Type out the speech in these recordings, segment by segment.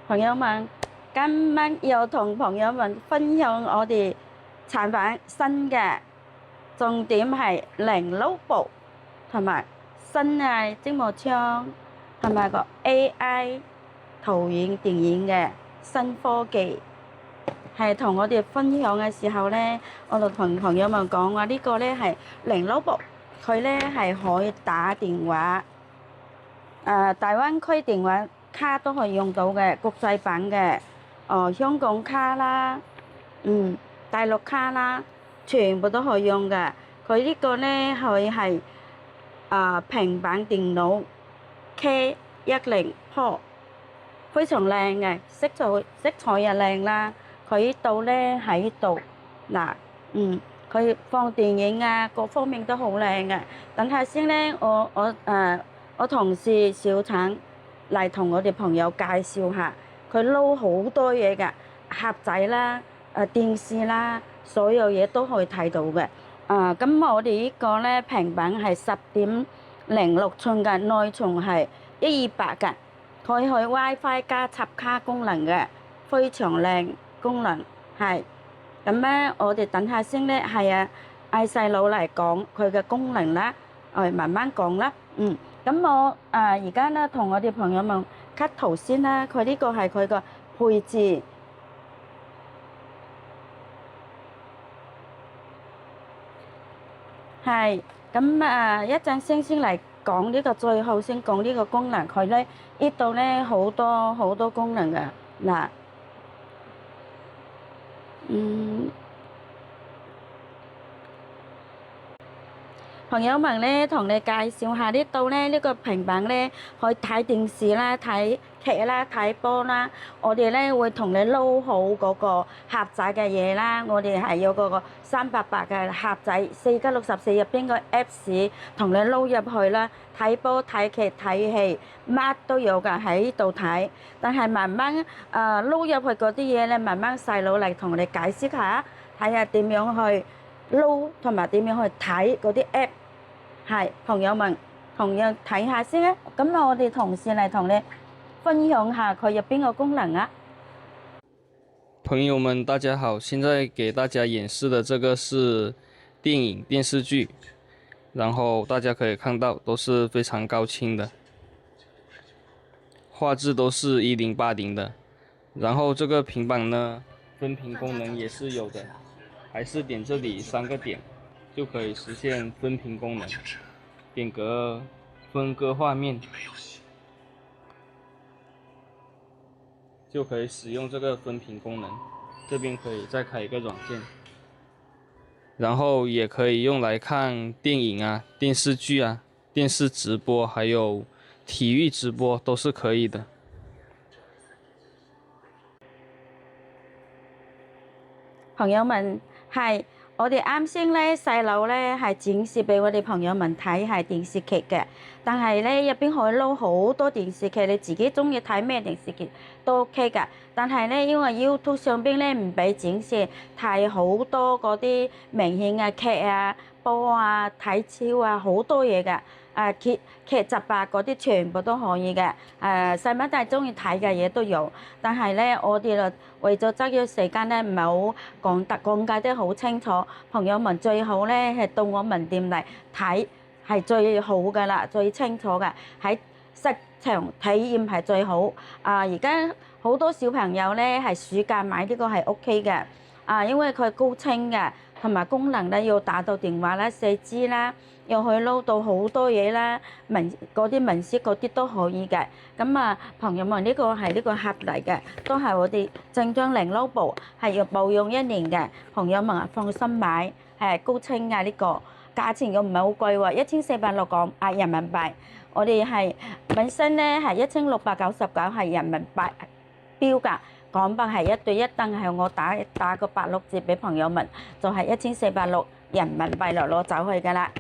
朋友們，今晚又同朋友們分享我哋產品新嘅重點係零撈布同埋新嘅積木槍同埋個 AI 投影電影嘅新科技。係同我哋分享嘅時候咧，我就同朋友們講話呢個咧係零撈布，佢咧係可以打電話，大灣區電話卡都可以用到嘅，國際版嘅，香港卡啦，大陸卡啦，全部都可以用嘅。佢呢個咧佢係平板電腦 K10 Pro，非常靚嘅，色彩又靚啦。佢呢度咧喺呢度嗱，佢放電影啊，各方面都好靚嘅。等下先咧，我同事小陳嚟同我哋朋友介紹下，佢撈好多嘢㗎，盒仔啦、電視啦，所有嘢都可以睇到嘅。咁我哋呢個咧平板係10.06寸嘅，內存係128嘅，佢可以 WiFi 加插卡功能嘅，非常靚功能係。咁咧，我哋等下先咧，係嗌細佬嚟講佢嘅功能啦，慢慢講啦。咁我而家咧同我哋朋友們 cut 圖先啦。佢呢個係佢個配置，係咁一陣先嚟講呢個，最後先講呢個功能。佢咧呢度咧好多功能㗎嗱，朋友們咧，同你介紹下呢度咧，呢個平板咧可以睇電視啦、睇劇啦、睇波啦。我哋咧會同你撈好嗰個盒仔嘅嘢啦。我哋係有個388嘅盒仔，4+64入邊個 Apps 同你撈入去啦。睇波、睇劇、睇戲，乜都有㗎喺呢度睇。但係慢慢撈入去嗰啲嘢咧，慢慢細佬嚟同你解釋下，睇下點樣去撈同埋點樣去睇嗰啲 App。係，朋友們同樣睇下先啊。咁我哋同事嚟同你分享下佢入邊個功能啊。朋友們大家好，現在給大家演示的這個是電影電視劇，然後大家可以看到都是非常高清的，畫質都是1080的。然後這個平板呢，分屏功能也是有的，還是點這裡3個點就可以實現分屏功能，點個分割畫面就可以使用這個分屏功能。這邊可以再開一個軟件，然後也可以用來看電影啊、電視劇啊、電視直播，還有體育直播都是可以的。朋友們係。我哋啱先咧細佬咧係展示俾我哋朋友們睇係電視劇嘅，但係咧入邊可以撈好多電視劇，你自己中意睇咩電視劇都 OK 㗎。但係咧因為 YouTube 上邊咧唔俾展示睇好多嗰啲明顯嘅劇啊、波啊、體操啊，好多嘢㗎。劇集啊嗰啲全部都可以嘅，細蚊仔中意睇嘅嘢都有。但係咧我哋就為咗節約時間咧，唔係好講解得好清楚。朋友們最好咧係到我們店嚟睇係最好㗎啦，最清楚嘅，喺實場體驗係最好。而家好多小朋友咧係暑假買呢個係 OK 嘅，因為佢高清嘅，同埋功能咧要打到電話啦、4G 啦。又可以撈到好多嘢啦，嗰啲文書嗰啲都可以嘅。咁朋友們呢個係呢個盒嚟嘅，都係我哋正裝零撈布，係要保用1年嘅。朋友們放心買，係高清嘅呢個，價錢又唔係好貴喎，1460人民幣。我哋係本身咧係1699係人民幣標價，港幣係1對1，但係我打個86折俾朋友們，就係1460人民幣攞走去㗎啦。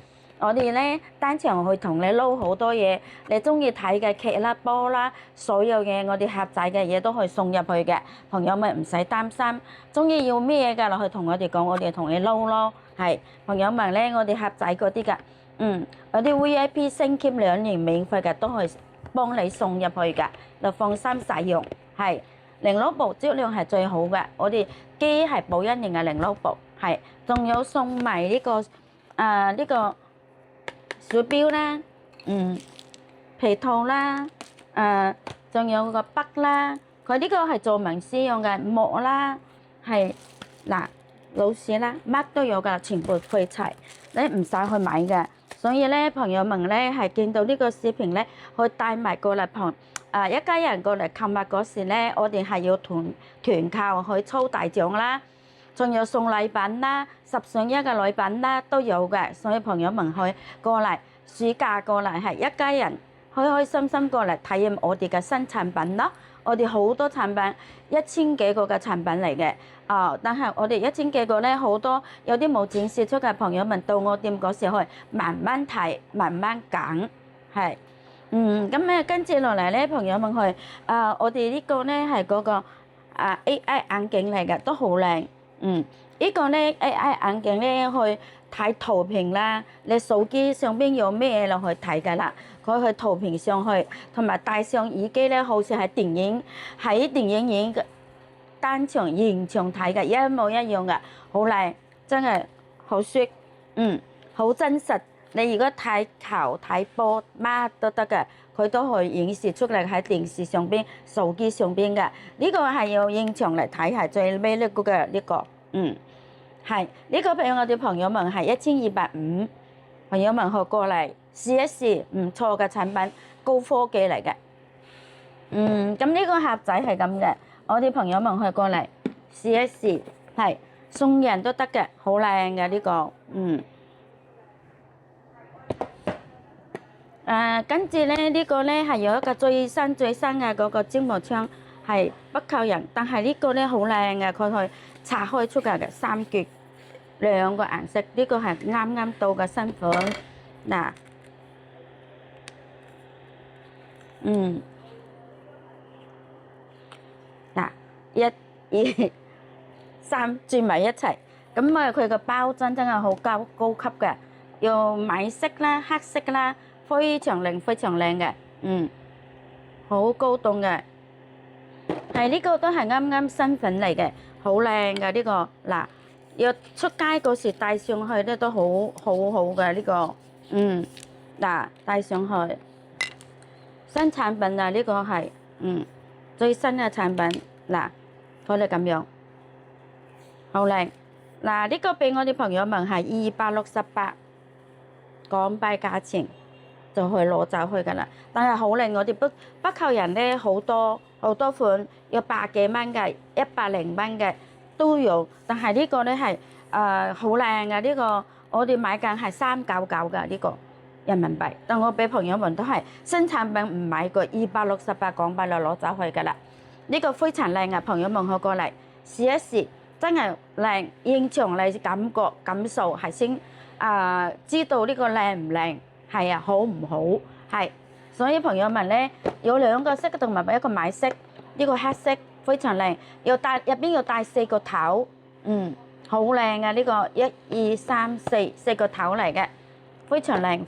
我哋咧單場去同你撈好多嘢，你中意睇嘅劇啦、波啦，所有嘢我哋盒仔嘅嘢都可以送入去嘅，朋友們唔使擔心。中意要咩嘢㗎落去同我哋講，我哋同你撈咯。係朋友們咧，我哋盒仔嗰啲㗎，有啲 VIP 升級2年免費嘅都可以幫你送入去㗎，就放心使用。係零勞部質量係最好嘅，我哋機係保一年嘅零勞部，係仲有送埋呢個呢個鼠標啦，皮套啦，仲有個筆啦，佢呢個係做文書用嘅墨啦，係嗱老師啦，乜都有㗎，全部配齊，你唔使去買嘅。所以咧，朋友們咧係見到呢個視頻咧，去帶埋過嚟一家人過嚟購物嗰時咧，我哋係要團購去抽大獎啦，仲有送禮品啦，10送1嘅禮品啦都有嘅。所以朋友們去過嚟暑假過嚟係一家人開開心心過嚟體驗我哋嘅新產品咯。我哋好多產品1000幾個嘅產品嚟嘅，但係我哋1000幾個咧好多有啲冇展示出嘅朋友們到我店嗰時去慢慢睇，慢慢揀，係，咁咧跟住落嚟咧，朋友們去，我哋呢個咧係嗰個AI 眼鏡嚟嘅，都好靚，呢個咧 AI 眼鏡咧去睇圖片啦，你手機上邊有咩落去睇㗎啦。佢去圖片上去，同埋戴上耳機咧，好似喺電影院嘅單場現場睇嘅一模一樣嘅，好靚，真係好舒，好真實。你如果睇球睇波乜都得嘅，佢都可以顯示出嚟喺電視上邊、手機上邊嘅。呢個係要現場嚟睇係最美麗嘅呢個，係呢個俾我哋朋友們係1250，朋友們去過嚟試一試，唔錯嘅產品，高科技嚟嘅。咁呢個盒仔係咁嘅，我哋朋友們去過嚟試一試，係送人都得嘅，好靚嘅呢個，跟住咧呢個咧係有一個最新嘅嗰個尖毛槍，係不扣人，但係呢個咧好靚嘅，佢可以拆開出嚟嘅3橛，2個顏色，呢個係啱啱到嘅新款，嗱。嗱，1、2、3轉埋一齊，咁佢個包裝真係好高級嘅，有米色啦、黑色啦，非常靚嘅，好高檔嘅，係呢個都係啱啱新款嚟嘅，好靚嘅呢個，嗱，要出街嗰時戴上去咧都好嘅呢個，嗱，戴上去。新產品啊，呢個係最新嘅產品，嗱，佢哋咁樣，好靚。嗱，呢個俾我哋朋友們係268港幣價錢，就去攞走去㗎啦。但係好靚，我哋不扣人咧，好多款，有100幾蚊嘅，100蚊嘅都有。但係呢個咧係好靚嘅，呢個我哋買緊係399㗎呢個。人民幣，但我俾朋友們都係新產品唔買過268港幣就攞走去㗎啦。呢個非常靚啊，朋友們可過嚟試一試，真係靚，現場嚟感受係先知道呢個靚唔靚，係啊好唔好係。所以朋友們咧有2個色同埋一個米色，呢個黑色非常靚，入邊要帶4個頭，好靚啊！呢個1、2、3、4個頭嚟嘅。非常靚，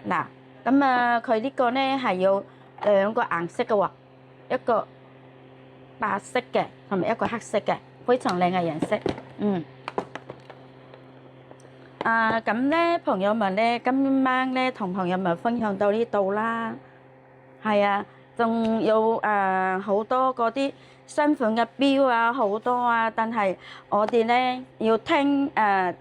嗱，咁佢呢個咧係有2個顏色嘅喎，一個白色嘅同埋一個黑色嘅，非常靚嘅顏色，咁咧朋友們咧今晚咧同朋友們分享到呢度啦，係啊，仲有好多嗰啲新款嘅錶啊，好多啊，但係我哋咧要聽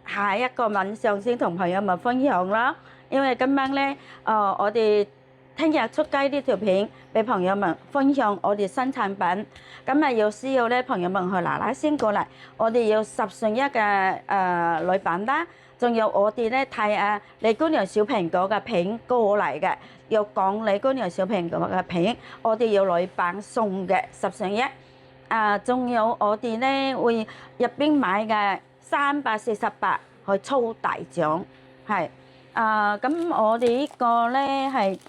下一個晚上先同朋友們分享啦，因為今晚咧我哋聽日出街呢條片俾朋友們分享我哋新產品，咁要需要咧朋友們去嗱先過嚟，我哋要10送1嘅禮品啦，仲有我哋咧睇李姑娘小蘋果嘅片過嚟嘅，要講李姑娘小蘋果嘅片，我哋要禮品送嘅10送1。仲有我哋咧會入邊買嘅348去抽大獎，係咁我哋呢個咧係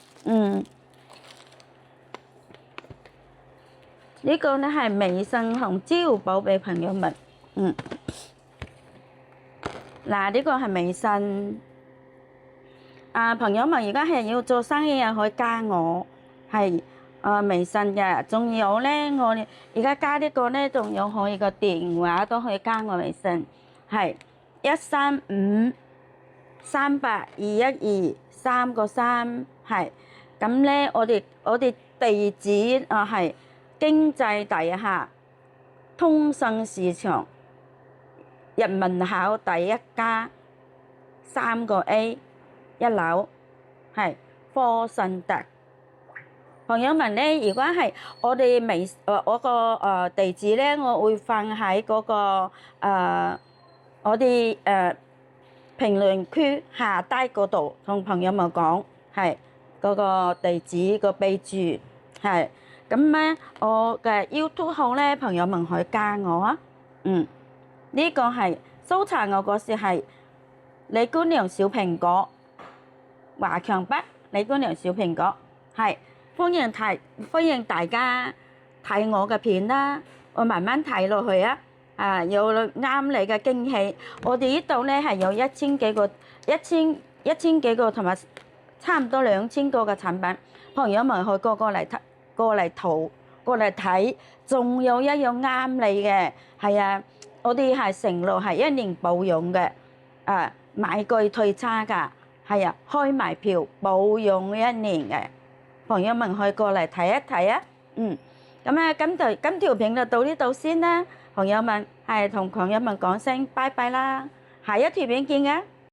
呢個咧係微信同支付寶俾朋友們，嗱呢個係微信，朋友們而家係要做生意啊，可以加我係。微信嘅，仲有咧我而家加呢個咧，仲有可以個電話都可以加我微信，係135382123係。咁咧我哋地址係經濟大廈通訊市場人民口第1家3個 A 1樓係科信特。朋友們咧，如果係我哋我個地址咧，我會放喺嗰個我哋評論區下低嗰度，同朋友們講係嗰個地址個備註係。咁咧，我嘅 YouTube 號咧，朋友們可以加我啊。呢個係搜查我嗰時係李姑娘小蘋果華強北李姑娘小蘋果係。歡迎大家睇我嘅片啦，我慢慢睇落去啊！有啱你嘅驚喜。我哋呢度咧係有1000幾個同埋差唔多2000個嘅產品，朋友們可以過嚟睇，仲有一樣啱你嘅，係啊！我哋係承諾係1年保養嘅，買具退差㗎，係啊，開埋票保養1年嘅。朋友們可以過嚟睇一睇啊，咁啊，今條片就到呢度先啦，朋友們係同朋友們講聲拜拜啦，下一條片見啊！